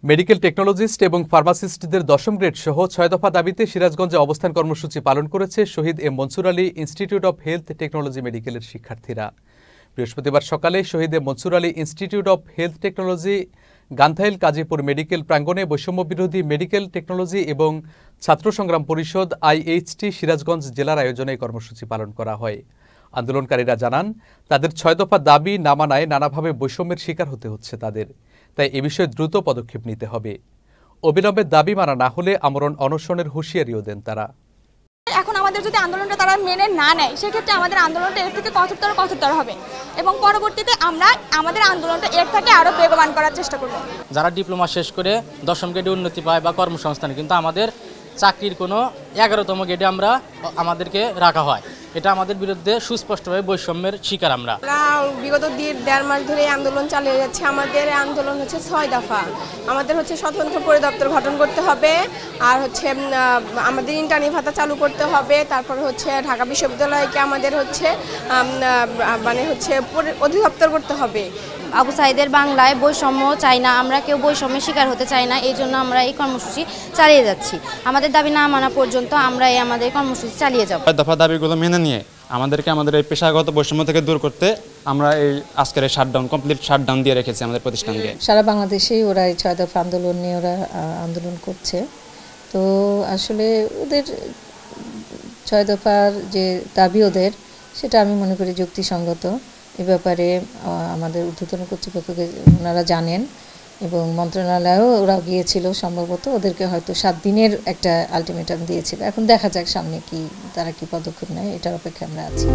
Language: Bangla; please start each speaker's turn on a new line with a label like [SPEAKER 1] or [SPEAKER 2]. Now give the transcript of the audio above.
[SPEAKER 1] মেডিকেল টেকনোলজিস্ট এবং ফার্মাসিস্টদের 10ম গ্রেড সহ 6 দফা দাবিতে সিরাজগঞ্জে অবস্থান কর্মসূচি পালন করেছে শহীদ M Mansur Ali institute of health technology মেডিকেলের শিক্ষার্থীরা। বৃহস্পতিবার সকালে শহীদ M Mansur Ali institute of health technology Gandhail Kazipur medical প্রাঙ্গণে বৈষম্য বিরোধী মেডিকেল টেকনোলজি এবং ছাত্র সংগ্রাম পরিষদ আইএইচটি সিরাজগঞ্জ জেলার আয়োজনে এই কর্মসূচি পালন করা হয়। আন্দোলনকারীরা জানান, তাদের 6 দফা দাবি না মানায় নানাভাবে বৈষম্যের শিকার হতে হচ্ছে তাদের, তাই এ বিষয়ে দ্রুত পদক্ষেপ নিতে হবে। অবিলম্বে দাবি মানা না হলে আমরণ অনশনের হুঁশিয়ারিও দেন তারা।
[SPEAKER 2] এখন আমাদের যদি আন্দোলনটা তারা মেনে না নেয়, সেক্ষেত্রে আমাদের আন্দোলনটা এর থেকে কঠোরতর হবে এবং পরবর্তীতে আমরা আমাদের আন্দোলনটা এর থেকে আরো বেগবান করার চেষ্টা করব।
[SPEAKER 3] যারা ডিপ্লোমা শেষ করে 10ম গ্রেডে উন্নতি পায় বা কর্মসংস্থানে, কিন্তু আমাদের চাকরির কোনো 11তম গ্রেডে আমাদেরকে রাখা হয়, এটা আমাদের বিরুদ্ধে সুস্পষ্টভাবে বৈষম্যের শিকার। আমরা
[SPEAKER 4] বিগত 1.5 মাস ধরে আন্দোলন চালিয়ে যাচ্ছে। আমাদের আন্দোলন হচ্ছে 6 দফা। আমাদের হচ্ছে স্বতন্ত্র পরিদপ্তর গঠন করতে হবে, আর হচ্ছে আমাদের ইন্টার্নি ভাতা চালু করতে হবে। তারপর হচ্ছে ঢাকা বিশ্ববিদ্যালয়কে আমাদের হচ্ছে অধিদপ্তর করতে হবে।
[SPEAKER 5] আবু সাইদের বাংলায় বৈষম্য চাই না, আমরা কেউ বৈষম্যের শিকার হতে চাই না। এই জন্য আমরা এই কর্মসূচি চালিয়ে যাচ্ছি। আমাদের দাবি না মানা পর্যন্ত আমরা আমাদের কর্মসূচি চালিয়ে যাব।
[SPEAKER 6] দফা দাবিগুলো মেনে নিয়ে আমাদের এই পেশাগত বৈষম্য থেকে দূর করতে আমরা এই আজকের এই কমপ্লিট শাটডাউন দিয়ে রেখেছি আমাদের প্রতিষ্ঠানকে।
[SPEAKER 7] সারা বাংলাদেশেই ওরা এই 6 দফা আন্দোলন নিয়ে ওরা আন্দোলন করছে। তো আসলে ওদের 6 দফার যে দাবি ওদের, সেটা আমি মনে করি যুক্তিসঙ্গত। এ ব্যাপারে আমাদের ঊর্ধ্বতন কর্তৃপক্ষকে ওনারা জানেন এবং মন্ত্রণালয়েও ওরা গিয়েছিল, সম্ভবত ওদেরকে হয়তো 7 দিনের একটা আলটিমেটাম দিয়েছিল। এখন দেখা যাক সামনে তারা কি পদক্ষেপ নেয়, এটার অপেক্ষা আমরা আছি।